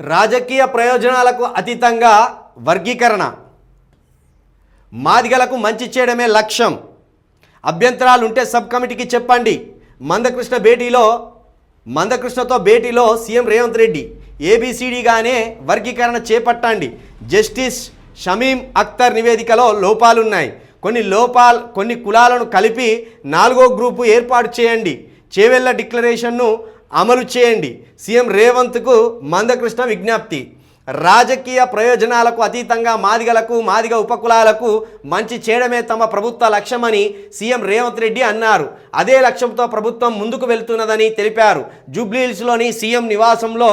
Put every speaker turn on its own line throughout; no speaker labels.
రాజకీయ ప్రయోజనాలకు అతీతంగా వర్గీకరణ, మాదిగలకు మంచి చేయడమే లక్ష్యం. అభ్యంతరాలు ఉంటే సబ్ కమిటీకి చెప్పండి. మందకృష్ణతో భేటీలో సీఎం రేవంత్ రెడ్డి ఏబిసిడిగానే వర్గీకరణ చేపట్టండి. జస్టిస్ షమీం అఖ్తర్ నివేదికలో లోపాలున్నాయి. కొన్ని కులాలను కలిపి 4వ గ్రూపు ఏర్పాటు చేయండి. చేవెళ్ల డిక్లరేషన్ను అమలు చేయండి. సీఎం రేవంత్కు మందకృష్ణ విజ్ఞప్తి. రాజకీయ ప్రయోజనాలకు అతీతంగా మాదిగ ఉపకులాలకు మంచి చేయడమే తమ ప్రభుత్వ లక్ష్యమని సీఎం రేవంత్ రెడ్డి అన్నారు. అదే లక్ష్యంతో ప్రభుత్వం ముందుకు వెళ్తున్నదని తెలిపారు. జూబ్లీహిల్స్లోని సీఎం నివాసంలో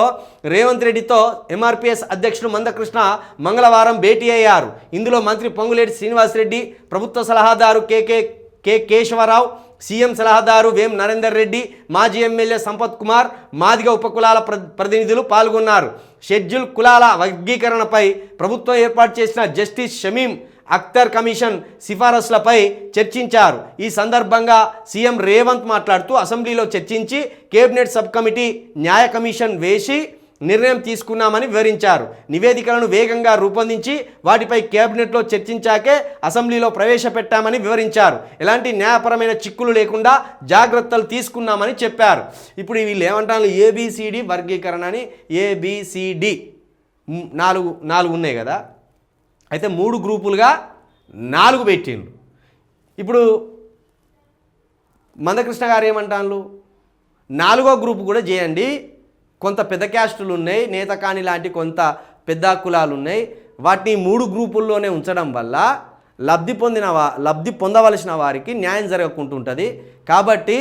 రేవంత్ రెడ్డితో ఎంఆర్పీఎస్ అధ్యక్షుడు మందకృష్ణ మంగళవారం భేటీ అయ్యారు. ఇందులో మంత్రి పొంగులేటి శ్రీనివాసరెడ్డి, ప్రభుత్వ సలహాదారు కె కేశవరావు, సీఎం సలహాదారు వేం నరేందర్ రెడ్డి, మాజీ ఎమ్మెల్యే సంపత్ కుమార్, మాదిగ ఉపకులాల ప్రతినిధులు పాల్గొన్నారు. షెడ్యూల్ కులాల వర్గీకరణపై ప్రభుత్వం ఏర్పాటు చేసిన జస్టిస్ షమీం అఖ్తర్ కమిషన్ సిఫారసులపై చర్చించారు. ఈ సందర్భంగా సీఎం రేవంత్ మాట్లాడుతూ అసెంబ్లీలో చర్చించి కేబినెట్ సబ్ కమిటీ న్యాయ కమిషన్ వేసి నిర్ణయం తీసుకున్నామని వివరించారు. నివేదికలను వేగంగా రూపొందించి వాటిపై కేబినెట్లో చర్చించాకే అసెంబ్లీలో ప్రవేశపెట్టామని వివరించారు. ఎలాంటి న్యాయపరమైన చిక్కులు లేకుండా జాగ్రత్తలు తీసుకున్నామని చెప్పారు. ఇప్పుడు వీళ్ళు ఏమంటారు, ఏబిసిడి వర్గీకరణ అని. ఏబిసిడి నాలుగు ఉన్నాయి కదా, అయితే 3 గ్రూపులుగా 4 పెట్టిండ్రు. ఇప్పుడు మందకృష్ణ గారు ఏమంటారు, 4వ గ్రూపు కూడా చేయండి. కొంత పెద్ద క్యాస్టులు ఉన్నాయి, నేతకాని లాంటి కొంత పెద్ద కులాలు ఉన్నాయి, వాటిని 3 గ్రూపుల్లోనే ఉంచడం వల్ల లబ్ధి పొందవలసిన వారికి న్యాయం జరగకుంటుంటుంది. కాబట్టి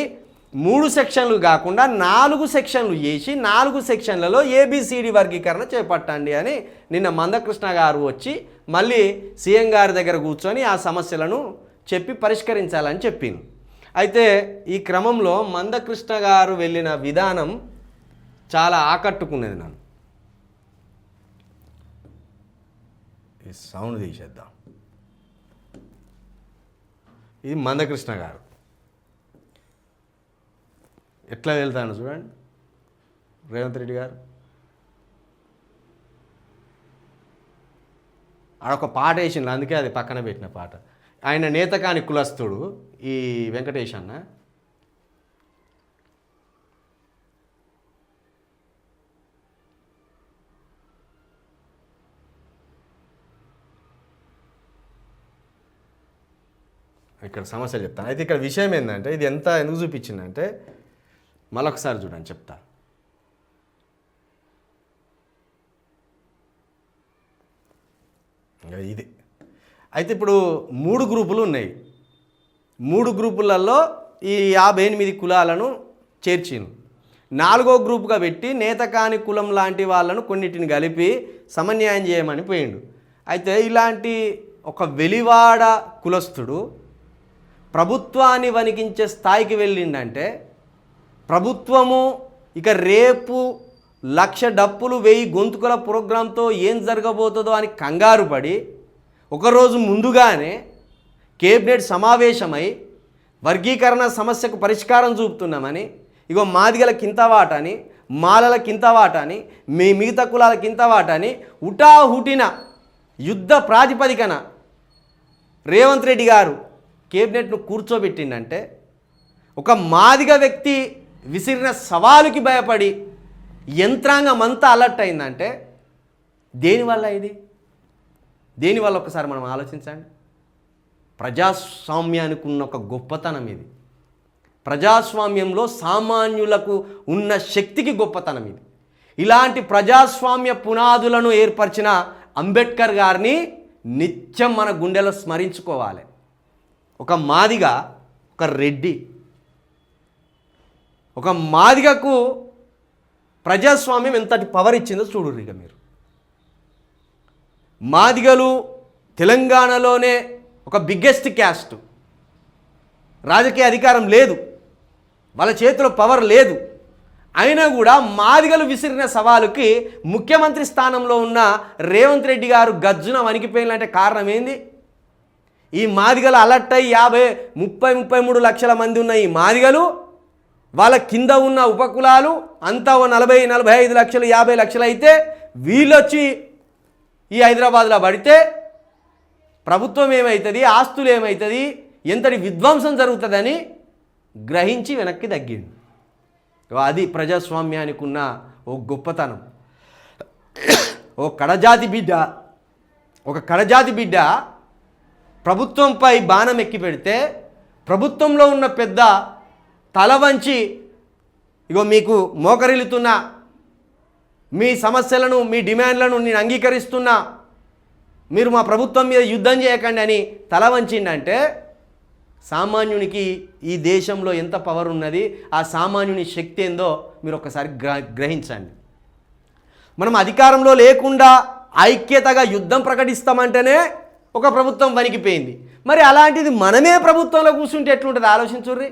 3 సెక్షన్లు కాకుండా 4 సెక్షన్లు చేసి 4 సెక్షన్లలో ఏబిసిడి వర్గీకరణ చేపట్టండి అని నిన్న మందకృష్ణ గారు వచ్చి మళ్ళీ సీఎం గారి దగ్గర కూర్చొని ఆ సమస్యలను చెప్పి పరిష్కరించాలని చెప్పింది. అయితే ఈ క్రమంలో మందకృష్ణ గారు వెళ్ళిన విధానం చాలా ఆకట్టుకునేది నన్ను. ఈ సౌండ్ తీసేద్దాం. ఇది మందకృష్ణ గారు ఎట్లా వెళ్తాను చూడండి. రేవంత్ రెడ్డి గారు ఆడొక పాట వేసిండు, అందుకే అది పక్కన పెట్టిన పాట. ఆయన నేతకాని కులస్తుడు ఈ వెంకటేష్ అన్న. ఇక్కడ సమస్యలు చెప్తాను. అయితే ఇక్కడ విషయం ఏంటంటే, ఇది ఎందుకు చూపించిందంటే మరొకసారి చూడండి, చెప్తా. ఇది అయితే ఇప్పుడు 3 గ్రూపులు ఉన్నాయి. 3 గ్రూపులలో ఈ 58 కులాలను చేర్చిండు. 4వ గ్రూపుగా పెట్టి నేతకాని కులం లాంటి వాళ్ళను కొన్నిటిని కలిపి సమన్యాయం చేయమని పోయిండు. అయితే ఇలాంటి ఒక వెలివాడ కులస్తుడు ప్రభుత్వాన్ని వణికించే స్థాయికి వెళ్ళిండంటే, ప్రభుత్వము ఇక రేపు 1,00,000 డప్పులు 1000 గొంతుకుల ప్రోగ్రాంతో ఏం జరగబోతుందో అని కంగారు పడి ఒకరోజు ముందుగానే కేబినెట్ సమావేశమై వర్గీకరణ సమస్యకు పరిష్కారం చూపుతున్నామని, ఇగో మాదిగల కింతవాటని, మాలల కింతవాటని, మిగతా కులాల కింతవాటని హుటాహుటిన యుద్ధ ప్రాతిపదికన రేవంత్ రెడ్డి గారు కేబినెట్ను కూర్చోబెట్టిందంటే, ఒక మాదిగ వ్యక్తి విసిరిన సవాలుకి భయపడి యంత్రాంగం అంతా అలర్ట్ అయిందంటే దేనివల్ల ఇది? దేనివల్ల ఒకసారి మనం ఆలోచించండి. ప్రజాస్వామ్యానికి ఉన్న ఒక గొప్పతనం ఇది. ప్రజాస్వామ్యంలో సామాన్యులకు ఉన్న శక్తికి గొప్పతనం ఇది. ఇలాంటి ప్రజాస్వామ్య పునాదులను ఏర్పరిచిన అంబేద్కర్ గారిని నిత్యం మన గుండెలో స్మరించుకోవాలి. ఒక మాదిగ, ఒక రెడ్డి, ఒక మాదిగకు ప్రజాస్వామ్యం ఎంతటి పవర్ ఇచ్చిందో చూడుర్రు. ఇక మీరు మాదిగలు తెలంగాణలోనే ఒక బిగ్గెస్ట్ క్యాస్ట్, రాజకీయ అధికారం లేదు, వాళ్ళ చేతిలో పవర్ లేదు. అయినా కూడా మాదిగలు విసిరిన సవాలుకి ముఖ్యమంత్రి స్థానంలో ఉన్న రేవంత్ రెడ్డి గారు గజ్జున వణికిపోయినంటే కారణం ఏంది? ఈ మాదిగలు అలర్ట్ అయ్యి 30-33 లక్షల మంది ఉన్న ఈ మాదిగలు వాళ్ళ కింద ఉన్న ఉపకులాలు అంతా 40-45 లక్షలు 50 లక్షలు అయితే వీళ్ళొచ్చి ఈ హైదరాబాద్లో పడితే ప్రభుత్వం ఏమవుతుంది, ఆస్తులు ఏమవుతుంది, ఎంతటి విధ్వంసం జరుగుతుందని గ్రహించి వెనక్కి తగ్గిండు. అది ప్రజాస్వామ్యానికి ఉన్న ఓ గొప్పతనం. ఒక కడజాతి బిడ్డ ప్రభుత్వంపై బాణం ఎక్కి పెడితే ప్రభుత్వంలో ఉన్న పెద్ద తల వంచి ఇగో మీకు మోకరిల్లుతున్నా, మీ సమస్యలను మీ డిమాండ్లను నేను అంగీకరిస్తున్నా, మీరు మా ప్రభుత్వం మీద యుద్ధం చేయకండి అని తల వంచిందంటే సామాన్యునికి ఈ దేశంలో ఎంత పవర్ ఉన్నది, ఆ సామాన్యుని శక్తి ఏందో మీరు ఒకసారి గ్రహించండి. మనం అధికారంలో లేకుండా ఐక్యతగా యుద్ధం ప్రకటిస్తామంటేనే ఒక ప్రభుత్వం వణికిపోయింది. మరి అలాంటిది మనమే ప్రభుత్వంలో కూర్చుంటే ఎట్లుంటుంది ఆలోచించుర్రి.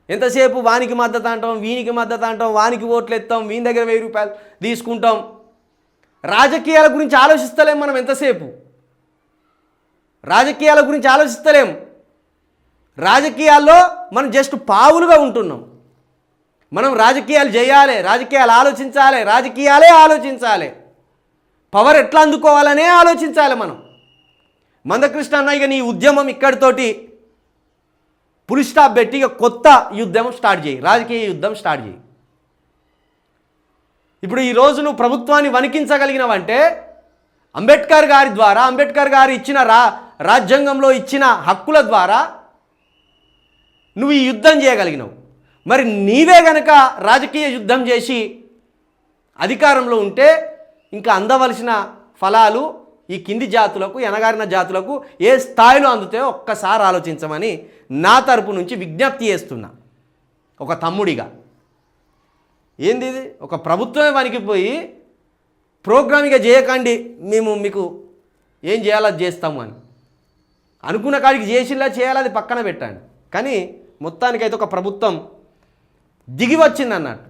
ఎంతసేపు వానికి మద్దతు అంటాం, వీనికి మద్దతు అంటాం, వానికి ఓట్లు ఎత్తాం, వీని దగ్గర 1000 రూపాయలు తీసుకుంటాం. రాజకీయాల గురించి ఆలోచిస్తలేం మనం. ఎంతసేపు రాజకీయాల గురించి ఆలోచిస్తలేం. రాజకీయాల్లో మనం జస్ట్ పావులుగా ఉంటున్నాం. మనం రాజకీయాలు చేయాలి, రాజకీయాలు ఆలోచించాలి, రాజకీయాలే ఆలోచించాలి, పవర్ ఎట్లా అందుకోవాలనే ఆలోచించాలి మనం. మందకృష్ణ అన్న ఇక నీ ఉద్యమం ఇక్కడితోటి పులి స్టాప్ పెట్టి ఇక కొత్త యుద్ధం స్టార్ట్ చేయి, రాజకీయ యుద్ధం స్టార్ట్ చేయి. ఇప్పుడు ఈరోజు నువ్వు ప్రభుత్వాన్ని వణికించగలిగినవంటే అంబేద్కర్ గారి ద్వారా, అంబేద్కర్ గారు ఇచ్చిన రాజ్యాంగంలో ఇచ్చిన హక్కుల ద్వారా నువ్వు ఈ యుద్ధం చేయగలిగినావు. మరి నీవే గనక రాజకీయ యుద్ధం చేసి అధికారంలో ఉంటే ఇంకా అందవలసిన ఫలాలు ఈ కింది జాతులకు, ఎనగారిన జాతులకు ఏ స్థాయిలో అందుతాయో ఒక్కసారి ఆలోచించమని నా తరపు నుంచి విజ్ఞప్తి చేస్తున్నా ఒక తమ్ముడిగా. ఏంది ఇది? ఒక ప్రభుత్వమే వణికిపోయి ప్రోగ్రామింగ్ చేయకండి, మేము మీకు ఏం చేయాలో అది చేస్తాము అని అనుకున్న కాడికి చేసిలా చేయాలి, అది పక్కన పెట్టండి. కానీ మొత్తానికైతే ఒక ప్రభుత్వం దిగి వచ్చింది అన్నట్టు.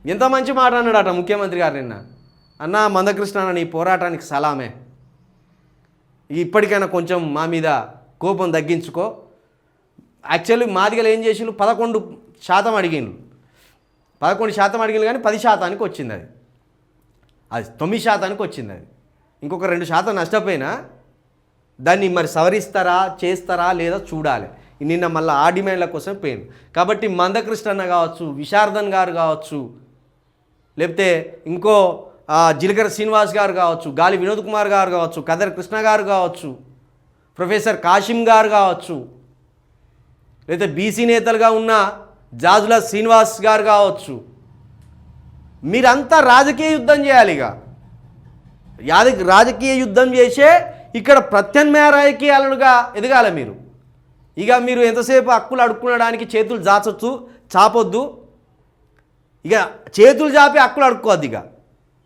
ఎంత మంచి మాట అన్నాడట ముఖ్యమంత్రి గారు నిన్న. అన్న మందకృష్ణ అన్న, నీ పోరాటానికి సలామే, ఇప్పటికైనా కొంచెం మా మీద కోపం తగ్గించుకో. యాక్చువల్లీ మాదిగలు ఏం చేసిండ్రు, 11% అడిగిండ్రు. 11% అడిగిండ్రు కానీ 10% వచ్చింది. అది 9% వచ్చింది. అది ఇంకొక 2% నష్టపోయినా దాన్ని మరి సవరిస్తారా, చేస్తారా లేదా చూడాలి. నిన్న మళ్ళీ ఆ డిమాండ్ల కోసం పోయింది. కాబట్టి మందకృష్ణ అన్న కావచ్చు, విశారదన్ గారు కావచ్చు, లేకపోతే ఇంకో జిలకర శ్రీనివాస్ గారు కావచ్చు, గాలి వినోద్ కుమార్ గారు కావచ్చు, కదర్ కృష్ణ గారు కావచ్చు, ప్రొఫెసర్ కాశిం గారు కావచ్చు, లేకపోతే బీసీ నేతలుగా ఉన్న జాజుల శ్రీనివాస్ గారు కావచ్చు, మీరంతా రాజకీయ యుద్ధం చేయాలి. ఇక రాజకీయ యుద్ధం చేసే ఇక్కడ ప్రత్యామ్నాయ రాజకీయాలుగా ఎదగాలి మీరు. ఇక మీరు ఎంతసేపు హక్కులు అడుక్కునడానికి చేతులు చాపొద్దు. ఇక చేతులు చాపి హక్కులు అడుక్కోవద్దు. ఇక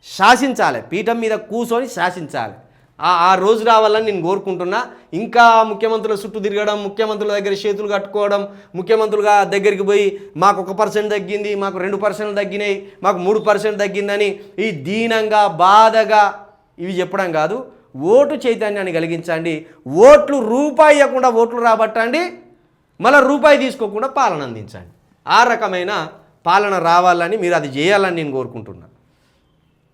శాసించాలి, పీఠం మీద కూర్చొని శాసించాలి. ఆ రోజు రావాలని నేను కోరుకుంటున్నా. ఇంకా ముఖ్యమంత్రుల చుట్టూ తిరగడం, ముఖ్యమంత్రుల దగ్గర చేతులు కట్టుకోవడం, ముఖ్యమంత్రులుగా దగ్గరికి పోయి మాకు 1% తగ్గింది, మాకు 2% తగ్గినాయి, మాకు 3% తగ్గిందని ఈ దీనంగా బాధగా ఇవి చెప్పడం కాదు. ఓటు చైతన్యాన్ని కలిగించండి. ఓట్లు రూపాయి ఇవ్వకుండా ఓట్లు రాబట్టండి, మళ్ళీ రూపాయి తీసుకోకుండా పాలన అందించండి. ఆ రకమైన పాలన రావాలని, మీరు అది చేయాలని నేను కోరుకుంటున్నాను.